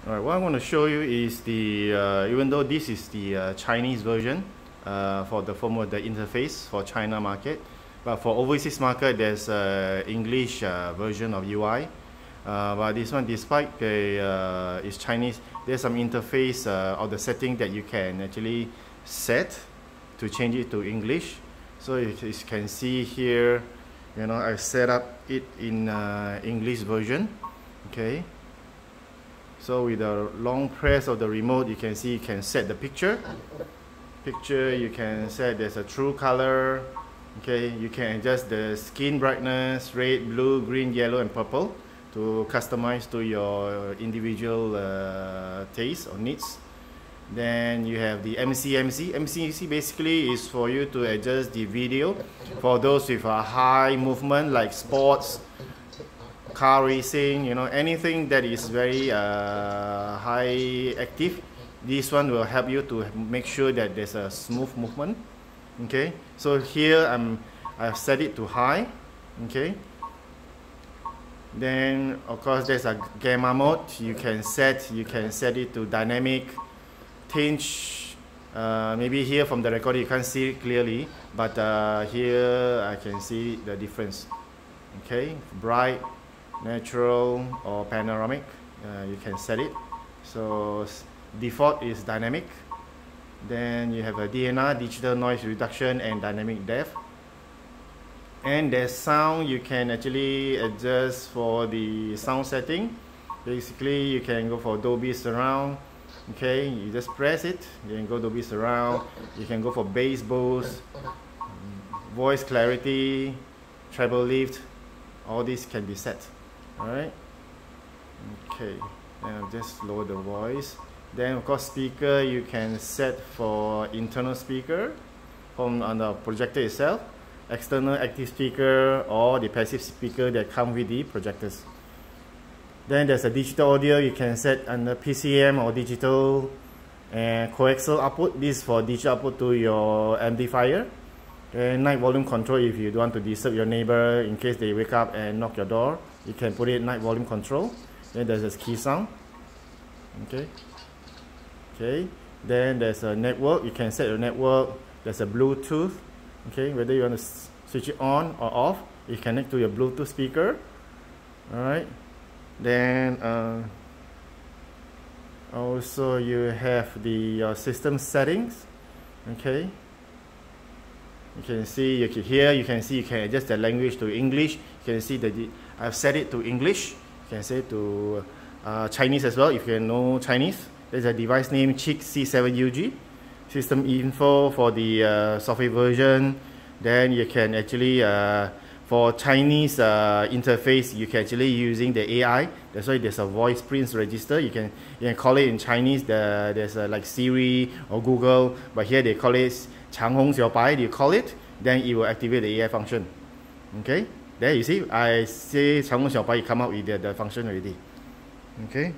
Alright, what I want to show you is the, even though this is the Chinese version for the firmware, the interface for China market, but for overseas market there's English version of UI. But this one, despite the is Chinese, there's some interface of the setting that you can actually set to change it to English. So you can see here, you know, I set up it in English version. Okay. So with the long press of the remote, you can see you can set the picture. You can set there's a true color. Okay, you can adjust the skin brightness, red, blue, green, yellow, and purple to customize to your individual taste or needs. Then you have the MCMC. MCMC basically is for you to adjust the video for those with a high movement like sports, car racing, you know, anything that is very high active. This one will help you to make sure that there's a smooth movement. Okay, so here I've set it to high. Okay, then of course there's a gamma mode. You can set it to dynamic tinge. Maybe here from the recording you can't see it clearly, but here I can see the difference. Okay, bright, natural, or panoramic, you can set it. So default is dynamic. Then you have a DNR, digital noise reduction, and dynamic depth. And there's sound. You can actually adjust for the sound setting. Basically you can go for Dolby Surround. Okay, you just press it, you can go Dolby Surround. You can go for bass boost, voice clarity, treble lift. All these can be set. Alright, okay, and I'll just lower the voice. Then of course speaker, you can set for internal speaker from on the projector itself, external active speaker, or the passive speaker that come with the projectors. Then there's a digital audio. You can set under PCM or digital and coaxial output. This is for digital output to your amplifier. And night volume control, if you don't want to disturb your neighbor in case they wake up and knock your door, you can put it night volume control. Then there's a key sound. Okay. Okay. Then there's a network. You can set your network. There's a Bluetooth. Okay. Whether you want to switch it on or off, you connect to your Bluetooth speaker. All right. Then also you have the system settings. Okay. You can see, here you can see you can adjust the language to English. You can see that I've set it to English. You can set it to Chinese as well if you know Chinese. There's a device name CHIQ C7UG. System info for the software version. Then you can actually for Chinese interface, you can actually using the AI. That's why there's a voice prints register. You can call it in Chinese. There's like Siri or Google, but here they call it Changhong you call it, then it will activate the AI function. Okay, there you see, I say Changhong it come out with the function already. Okay,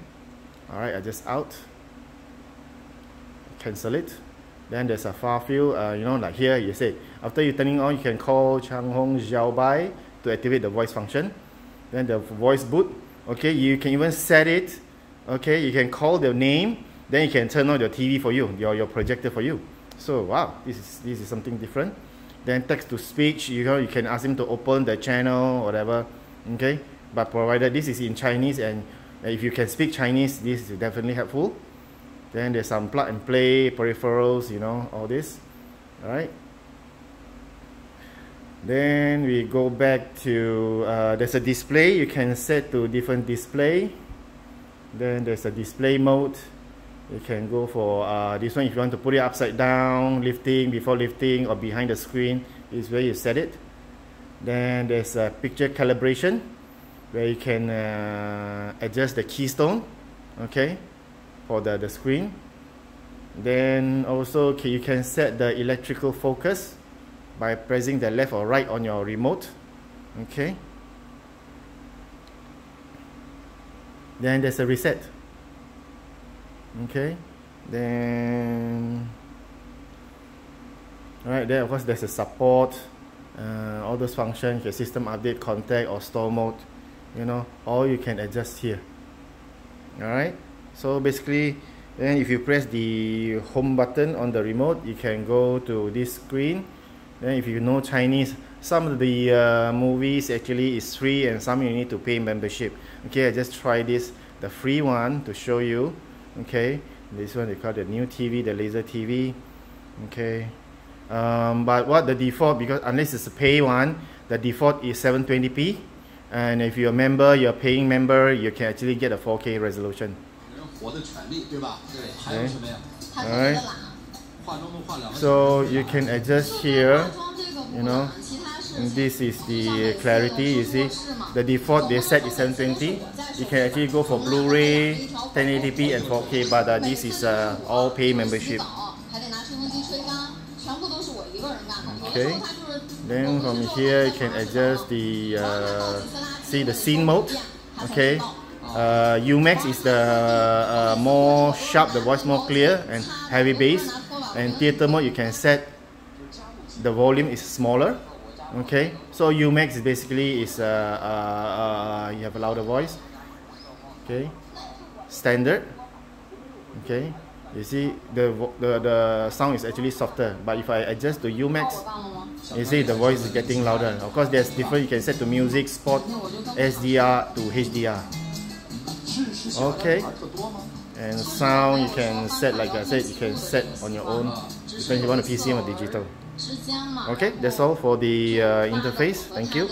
all right, I just out, cancel it. Then there's a far field, you know, like here you say, after you turning on, you can call Changhong Xiaobai to activate the voice function. Then the voice boot, okay, you can even set it, okay, you can call the name, then you can turn on your TV for you, your projector for you. So wow, this is something different. Then text to speech, you know, you can ask him to open the channel, whatever, okay, but provided this is in Chinese, and if you can speak Chinese, this is definitely helpful. Then there's some plug and play peripherals, you know, all this. All right. Then we go back to there's a display. You can set to different display. Then there's a display mode. You can go for this one if you want to put it upside down, lifting, before lifting, or behind the screen. Is where you set it. Then there's a picture calibration, where you can adjust the keystone. Okay. For the screen. Then also you can set the electrical focus by pressing the left or right on your remote. Okay. Then there's a reset. Okay. Then alright, then of course there's a support, all those functions, your system update, contact, or store mode, you know, all you can adjust here. Alright. So basically, then if you press the home button on the remote, you can go to this screen. Then if you know Chinese, some of the movies actually is free and some you need to pay membership. Okay, I just try this, the free one, to show you. Okay, this one they call the new TV, the Laser TV. Okay, but what the default, because unless it's a pay one, the default is 720p. And if you're a member, you're a paying member, you can actually get a 4K resolution. Okay. Alright. So you can adjust here, you know, and this is the clarity. You see, the default they set is 720. You can actually go for Blu-ray, 1080p and 4K, but this is all pay membership. Okay. Then from here you can adjust the see the scene mode. Okay. UMax is the more sharp, the voice more clear and heavy bass. And theater mode you can set the volume is smaller. Okay, so UMax is basically is you have a louder voice. Okay, standard. Okay, you see the sound is actually softer, but if I adjust to UMax, you see the voice is getting louder. Of course, there's different. You can set to music, sport, SDR to HDR. Okay, and sound you can set, like I said, you can set on your own. Depends if you want a PCM or digital. Okay, that's all for the interface. Thank you.